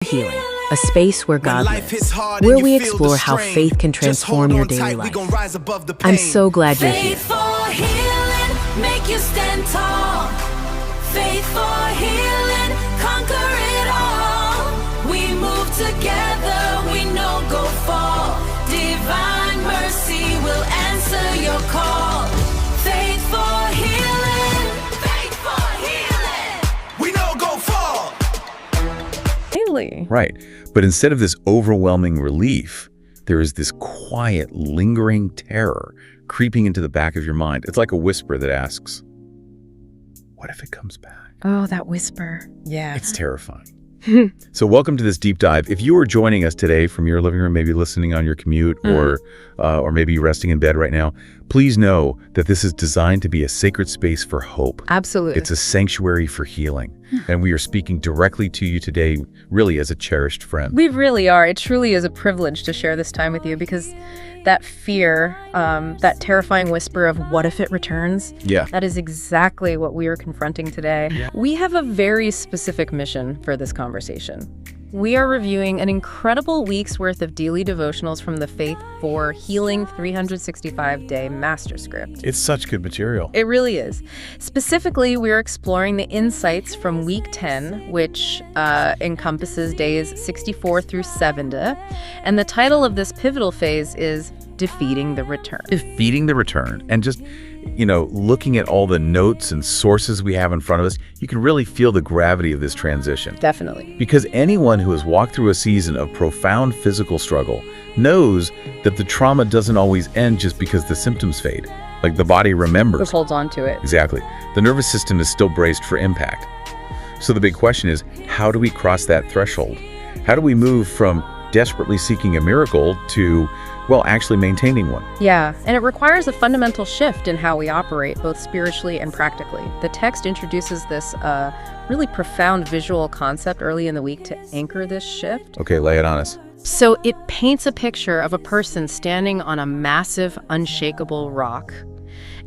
Healing, a space where God lives, where we explore how faith can transform your daily life. I'm so glad you're here. Faith for healing, make you stand tall. Faith for healing, conquer it all. We move together, we know go fall. Divine mercy will answer your call. Faith for healing, faith for healing. We know go fall. Right. But instead of this overwhelming relief, there is this quiet, lingering terror creeping into the back of your mind. It's like a whisper that asks, what if it comes back? Oh, that whisper. Yeah. It's terrifying. So welcome to this deep dive. If you are joining us today from your living room, maybe listening on your commute or maybe you're resting in bed right now, please know that this is designed to be a sacred space for hope. Absolutely. It's a sanctuary for healing. And we are speaking directly to you today, really as a cherished friend. We really are. It truly is a privilege to share this time with you because that fear, that terrifying whisper of what if it returns? Yeah. That is exactly what we are confronting today. Yeah. We have a very specific mission for this conversation. We are reviewing an incredible week's worth of daily devotionals from the Faith for Healing 365-Day Master Script. It's such good material. It really is. Specifically, we're exploring the insights from week 10, which encompasses days 64 through 70. And the title of this pivotal phase is Defeating the Return. Defeating the Return. And just, looking at all the notes and sources we have in front of us, you can really feel the gravity of this transition. Definitely. Because anyone who has walked through a season of profound physical struggle knows that the trauma doesn't always end just because the symptoms fade. Like the body remembers. It holds on to it. Exactly. The nervous system is still braced for impact. So the big question is, how do we cross that threshold? How do we move from desperately seeking a miracle to, actually maintaining one? Yeah, and it requires a fundamental shift in how we operate, both spiritually and practically. The text introduces this really profound visual concept early in the week to anchor this shift. Okay, lay it on us. So it paints a picture of a person standing on a massive, unshakable rock.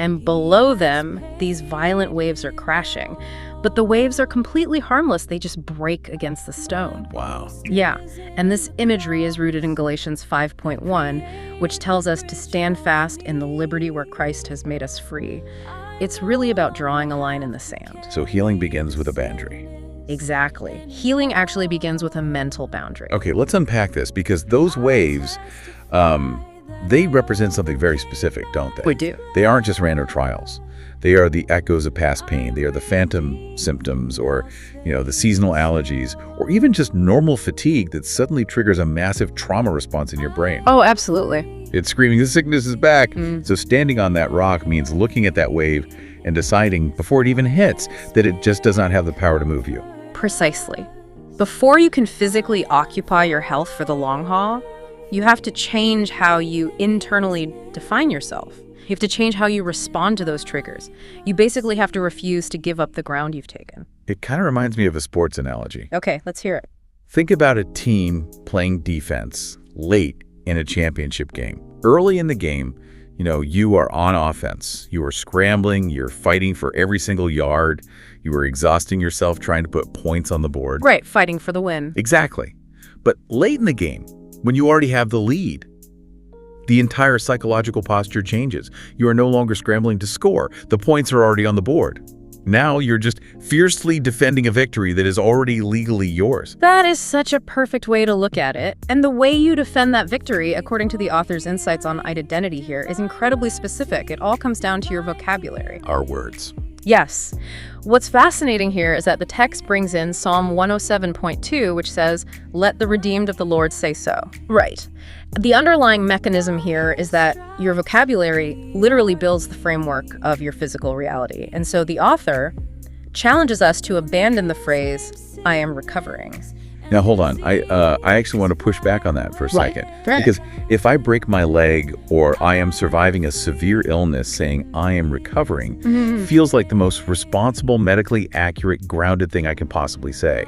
And below them, these violent waves are crashing. But the waves are completely harmless. They just break against the stone. Wow. Yeah. And this imagery is rooted in Galatians 5.1, which tells us to stand fast in the liberty where Christ has made us free. It's really about drawing a line in the sand. So healing begins with a boundary. Exactly. Healing actually begins with a mental boundary. Okay, let's unpack this because those waves, they represent something very specific, don't they? We do. They aren't just random trials. They are the echoes of past pain. They are the phantom symptoms or, the seasonal allergies or even just normal fatigue that suddenly triggers a massive trauma response in your brain. Oh, absolutely. It's screaming, the sickness is back. So standing on that rock means looking at that wave and deciding before it even hits that it just does not have the power to move you. Precisely. Before you can physically occupy your health for the long haul, you have to change how you internally define yourself. You have to change how you respond to those triggers. You basically have to refuse to give up the ground you've taken. It kind of reminds me of a sports analogy. Okay, let's hear it. Think about a team playing defense late in a championship game. Early in the game, you are on offense. You are scrambling. You're fighting for every single yard. You are exhausting yourself trying to put points on the board. Right, fighting for the win. Exactly. But late in the game, when you already have the lead, the entire psychological posture changes. You are no longer scrambling to score. The points are already on the board. Now you're just fiercely defending a victory that is already legally yours. That is such a perfect way to look at it. And the way you defend that victory, according to the author's insights on identity here, is incredibly specific. It all comes down to your vocabulary. Our words. Yes. What's fascinating here is that the text brings in Psalm 107.2, which says, "Let the redeemed of the Lord say so." Right. The underlying mechanism here is that your vocabulary literally builds the framework of your physical reality. And so the author challenges us to abandon the phrase, "I am recovering." Now, hold on. I actually want to push back on that for a second. Right. Because if I break my leg or I am surviving a severe illness, saying I am recovering feels like the most responsible, medically accurate, grounded thing I can possibly say.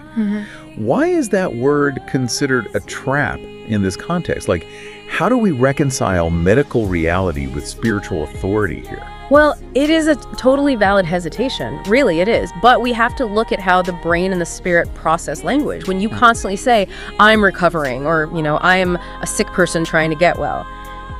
Why is that word considered a trap in this context? Like, how do we reconcile medical reality with spiritual authority here? Well, it is a totally valid hesitation. Really, it is. But we have to look at how the brain and the spirit process language. When you constantly say, I'm recovering, or, I am a sick person trying to get well,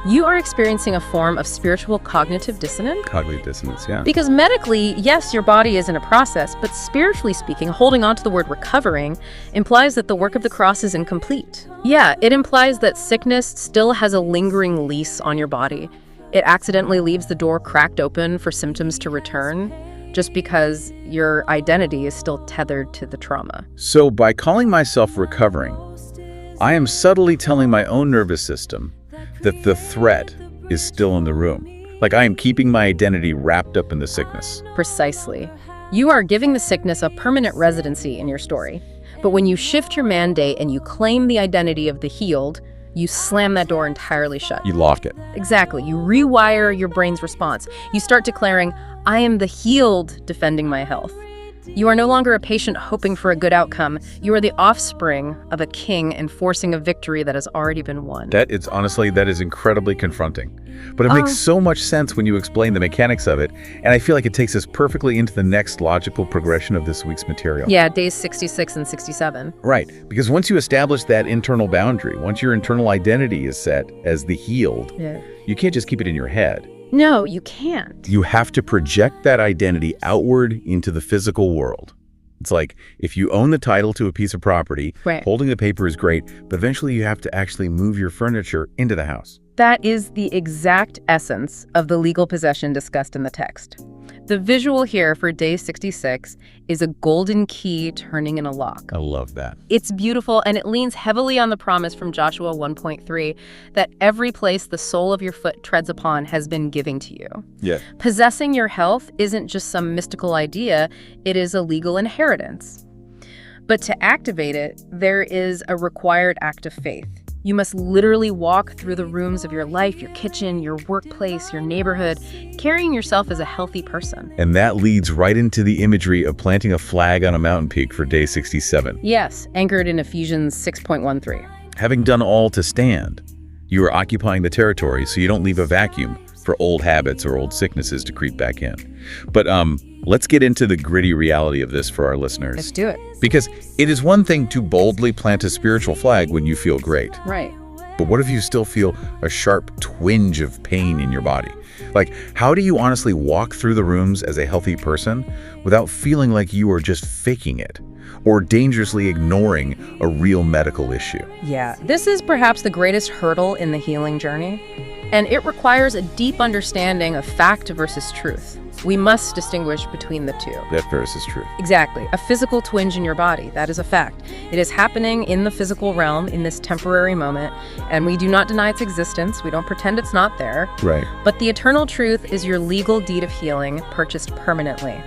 you are experiencing a form of spiritual cognitive dissonance. Cognitive dissonance, yeah. Because medically, yes, your body is in a process, but spiritually speaking, holding on to the word recovering implies that the work of the cross is incomplete. Yeah, it implies that sickness still has a lingering lease on your body. It accidentally leaves the door cracked open for symptoms to return just because your identity is still tethered to the trauma. So by calling myself recovering, I am subtly telling my own nervous system that the threat is still in the room. Like I am keeping my identity wrapped up in the sickness. Precisely. You are giving the sickness a permanent residency in your story. But when you shift your mandate and you claim the identity of the healed, you slam that door entirely shut. You lock it. Exactly. You rewire your brain's response. You start declaring, I am the healed defending my health. You are no longer a patient hoping for a good outcome. You are the offspring of a king enforcing a victory that has already been won. That is incredibly confronting. But it makes so much sense when you explain the mechanics of it, and I feel like it takes us perfectly into the next logical progression of this week's material. Yeah, days 66 and 67. Right, because once you establish that internal boundary, once your internal identity is set as the healed, you can't just keep it in your head. No, you can't. You have to project that identity outward into the physical world. It's like if you own the title to a piece of property, holding the paper is great, but eventually you have to actually move your furniture into the house. That is the exact essence of the legal possession discussed in the text. The visual here for day 66 is a golden key turning in a lock. I love that. It's beautiful, and it leans heavily on the promise from Joshua 1.3 that every place the sole of your foot treads upon has been given to you. Yeah. Possessing your health isn't just some mystical idea, it is a legal inheritance. But to activate it, there is a required act of faith. You must literally walk through the rooms of your life, your kitchen, your workplace, your neighborhood, carrying yourself as a healthy person. And that leads right into the imagery of planting a flag on a mountain peak for day 67. Yes, anchored in Ephesians 6.13. Having done all to stand, you are occupying the territory so you don't leave a vacuum for old habits or old sicknesses to creep back in. But let's get into the gritty reality of this for our listeners. Let's do it. Because it is one thing to boldly plant a spiritual flag when you feel great. Right. But what if you still feel a sharp twinge of pain in your body? Like, how do you honestly walk through the rooms as a healthy person without feeling like you are just faking it or dangerously ignoring a real medical issue? Yeah, this is perhaps the greatest hurdle in the healing journey, and it requires a deep understanding of fact versus truth. We must distinguish between the two. That versus truth. Exactly. A physical twinge in your body, that is a fact. It is happening in the physical realm in this temporary moment, and we do not deny its existence. We don't pretend it's not there. Right. But the eternal truth is your legal deed of healing purchased permanently.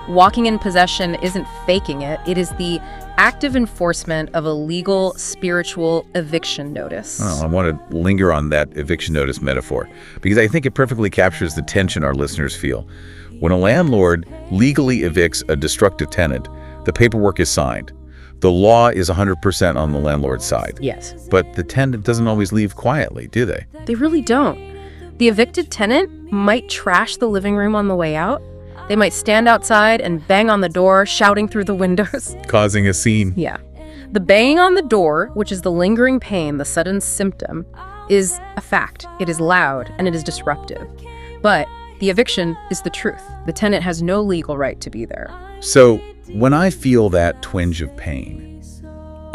Walking in possession isn't faking it. It is the active enforcement of a legal, spiritual eviction notice. Oh, I want to linger on that eviction notice metaphor because I think it perfectly captures the tension our listeners feel. When a landlord legally evicts a destructive tenant, the paperwork is signed. The law is 100% on the landlord's side. Yes. But the tenant doesn't always leave quietly, do they? They really don't. The evicted tenant might trash the living room on the way out. They might stand outside and bang on the door, shouting through the windows. Causing a scene. Yeah. The banging on the door, which is the lingering pain, the sudden symptom, is a fact. It is loud and it is disruptive. But the eviction is the truth. The tenant has no legal right to be there. So when I feel that twinge of pain,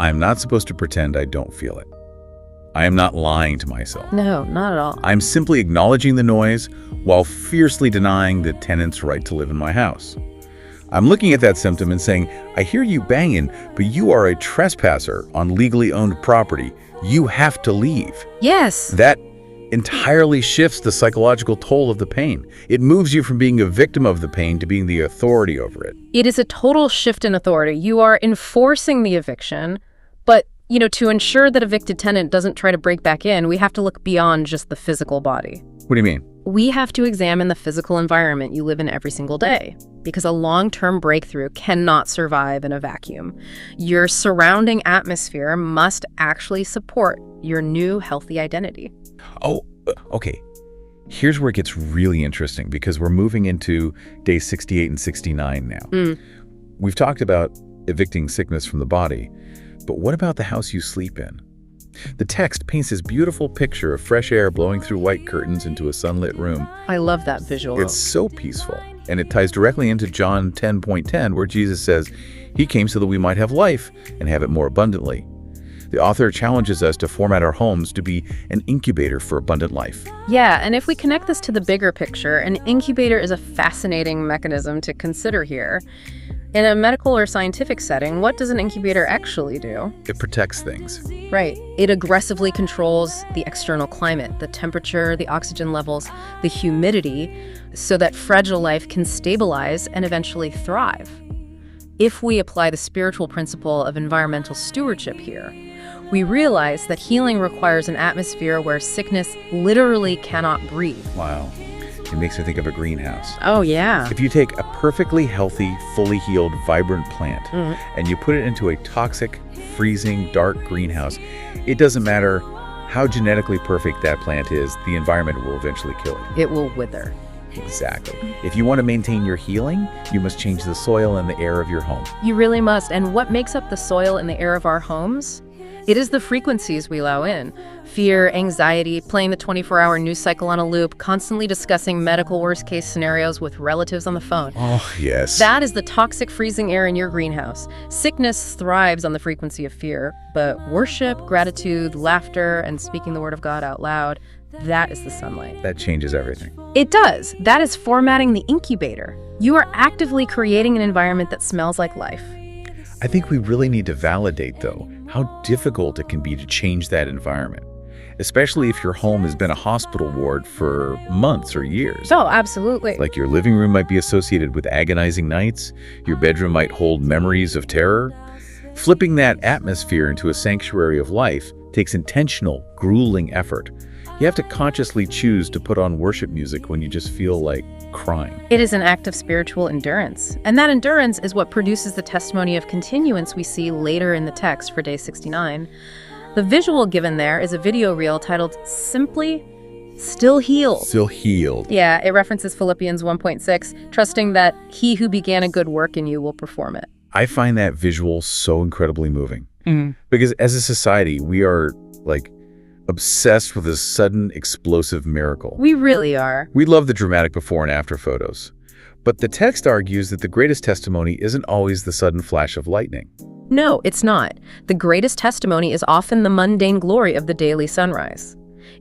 I'm not supposed to pretend I don't feel it. I am not lying to myself. No, not at all. I'm simply acknowledging the noise while fiercely denying the tenant's right to live in my house. I'm looking at that symptom and saying, I hear you banging, but you are a trespasser on legally owned property. You have to leave. Yes. That entirely shifts the psychological toll of the pain. It moves you from being a victim of the pain to being the authority over it. It is a total shift in authority. You are enforcing the eviction, but to ensure that evicted tenant doesn't try to break back in, we have to look beyond just the physical body. What do you mean? We have to examine the physical environment you live in every single day, because a long-term breakthrough cannot survive in a vacuum. Your surrounding atmosphere must actually support your new healthy identity. Oh, okay. Here's where it gets really interesting, because we're moving into day 68 and 69 now. We've talked about evicting sickness from the body, but what about the house you sleep in? The text paints this beautiful picture of fresh air blowing through white curtains into a sunlit room. I love that visual. It's so peaceful, and it ties directly into John 10:10, where Jesus says, "He came so that we might have life and have it more abundantly." The author challenges us to format our homes to be an incubator for abundant life. Yeah, and if we connect this to the bigger picture, an incubator is a fascinating mechanism to consider here. In a medical or scientific setting, what does an incubator actually do? It protects things. Right. It aggressively controls the external climate, the temperature, the oxygen levels, the humidity, so that fragile life can stabilize and eventually thrive. If we apply the spiritual principle of environmental stewardship here, we realize that healing requires an atmosphere where sickness literally cannot breathe. Wow. It makes me think of a greenhouse. Oh, yeah. If you take a perfectly healthy, fully healed, vibrant plant and you put it into a toxic, freezing, dark greenhouse, it doesn't matter how genetically perfect that plant is, the environment will eventually kill it. It will wither. Exactly. If you want to maintain your healing, you must change the soil and the air of your home. You really must. And what makes up the soil and the air of our homes? It is the frequencies we allow in. Fear, anxiety, playing the 24-hour news cycle on a loop, constantly discussing medical worst-case scenarios with relatives on the phone. Oh, yes. That is the toxic freezing air in your greenhouse. Sickness thrives on the frequency of fear, but worship, gratitude, laughter, and speaking the word of God out loud, that is the sunlight. That changes everything. It does. That is formatting the incubator. You are actively creating an environment that smells like life. I think we really need to validate, though, how difficult it can be to change that environment, especially if your home has been a hospital ward for months or years. Oh, absolutely. Like your living room might be associated with agonizing nights, your bedroom might hold memories of terror. Flipping that atmosphere into a sanctuary of life takes intentional, grueling effort. You have to consciously choose to put on worship music when you just feel like crying. It is an act of spiritual endurance. And that endurance is what produces the testimony of continuance we see later in the text for day 69. The visual given there is a video reel titled simply, "Still Healed." Still healed. Yeah, it references Philippians 1:6, trusting that he who began a good work in you will perform it. I find that visual so incredibly moving. Because as a society, we are obsessed with a sudden explosive miracle. We really are. We love the dramatic before and after photos. But the text argues that the greatest testimony isn't always the sudden flash of lightning. No, it's not. The greatest testimony is often the mundane glory of the daily sunrise.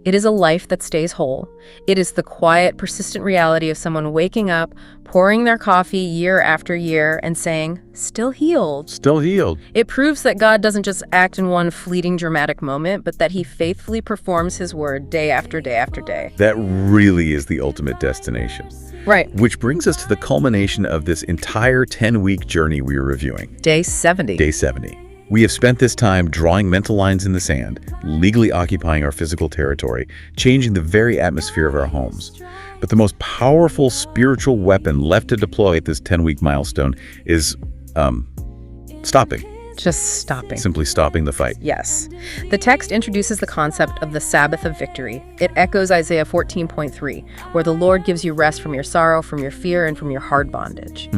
It is a life that stays whole. It is the quiet, persistent reality of someone waking up, pouring their coffee year after year, and saying, "Still healed." Still healed. It proves that God doesn't just act in one fleeting dramatic moment, but that he faithfully performs his word day after day after day. That really is the ultimate destination. Right. Which brings us to the culmination of this entire 10-week journey we are reviewing. Day 70. Day 70. We have spent this time drawing mental lines in the sand, legally occupying our physical territory, changing the very atmosphere of our homes. But the most powerful spiritual weapon left to deploy at this 10-week milestone is, stopping. Just stopping. Simply stopping the fight. Yes. The text introduces the concept of the Sabbath of Victory. It echoes Isaiah 14:3, where the Lord gives you rest from your sorrow, from your fear, and from your hard bondage.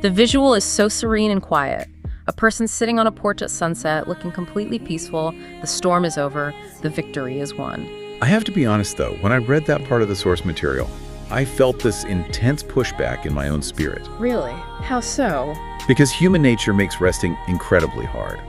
The visual is so serene and quiet. A person sitting on a porch at sunset, looking completely peaceful. The storm is over. The victory is won. I have to be honest, though, when I read that part of the source material, I felt this intense pushback in my own spirit. Really? How so? Because human nature makes resting incredibly hard.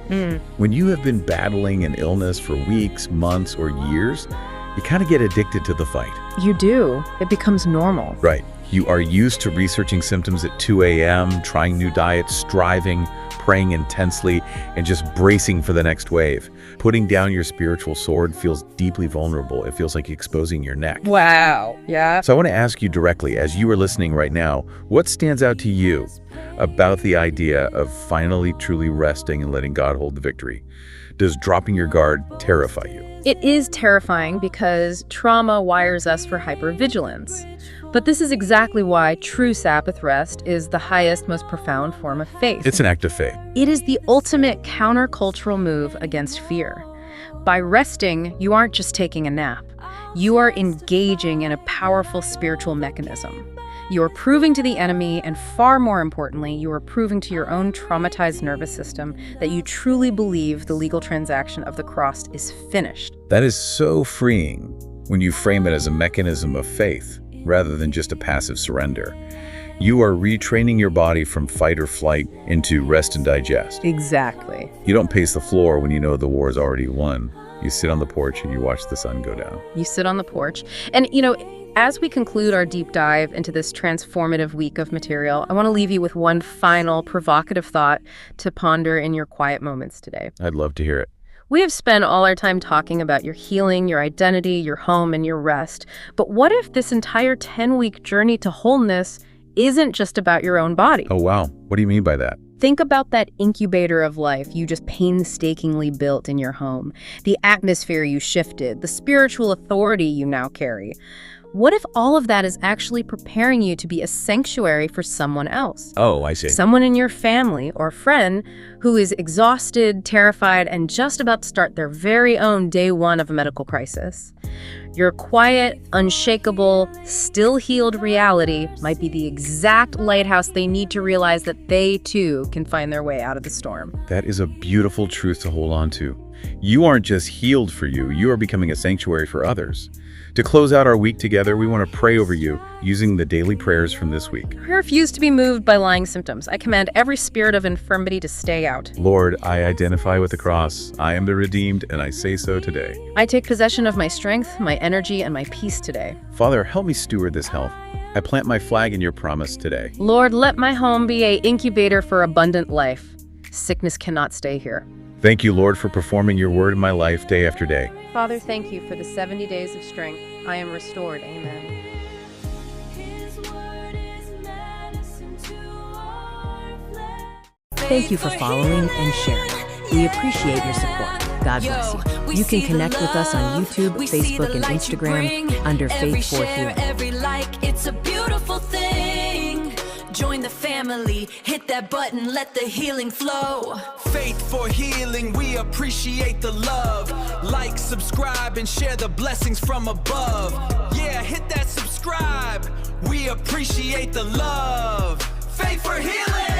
When you have been battling an illness for weeks, months, or years, you kind of get addicted to the fight. You do. It becomes normal. Right. You are used to researching symptoms at 2 a.m., trying new diets, striving, praying intensely, and just bracing for the next wave. Putting down your spiritual sword feels deeply vulnerable. It feels like exposing your neck. Wow. Yeah. So I want to ask you directly, as you are listening right now, what stands out to you about the idea of finally truly resting and letting God hold the victory? Does dropping your guard terrify you? It is terrifying because trauma wires us for hypervigilance. But this is exactly why true Sabbath rest is the highest, most profound form of faith. It's an act of faith. It is the ultimate countercultural move against fear. By resting, you aren't just taking a nap. You are engaging in a powerful spiritual mechanism. You are proving to the enemy, and far more importantly, you are proving to your own traumatized nervous system that you truly believe the legal transaction of the cross is finished. That is so freeing when you frame it as a mechanism of faith rather than just a passive surrender. You are retraining your body from fight or flight into rest and digest. Exactly. You don't pace the floor when you know the war is already won. You sit on the porch and you watch the sun go down. You sit on the porch. And, as we conclude our deep dive into this transformative week of material, I want to leave you with one final provocative thought to ponder in your quiet moments today. I'd love to hear it. We have spent all our time talking about your healing, your identity, your home, and your rest. But what if this entire 10-week journey to wholeness isn't just about your own body? Oh, wow. What do you mean by that? Think about that incubator of life you just painstakingly built in your home, the atmosphere you shifted, the spiritual authority you now carry. What if all of that is actually preparing you to be a sanctuary for someone else? Oh, I see. Someone in your family or friend who is exhausted, terrified, and just about to start their very own day one of a medical crisis. Your quiet, unshakable, still healed reality might be the exact lighthouse they need to realize that they too can find their way out of the storm. That is a beautiful truth to hold on to. You aren't just healed for you, you are becoming a sanctuary for others. To close out our week together, we want to pray over you using the daily prayers from this week. I refuse to be moved by lying symptoms. I command every spirit of infirmity to stay out. Lord, I identify with the cross. I am the redeemed, and I say so today. I take possession of my strength, my energy, and my peace today. Father, help me steward this health. I plant my flag in your promise today. Lord, let my home be an incubator for abundant life. Sickness cannot stay here. Thank you, Lord, for performing your word in my life day after day. Father, thank you for the 70 days of strength. I am restored. Amen. Thank you for following and sharing. We appreciate your support. God bless you. You can connect with us on YouTube, Facebook, and Instagram under Faith for Healing. Every like, it's a beautiful thing. Join the family, hit that button, let the healing flow. Faith for Healing, we appreciate the love. Like, subscribe, and share the blessings from above. Yeah, hit that subscribe. We appreciate the love. Faith for Healing.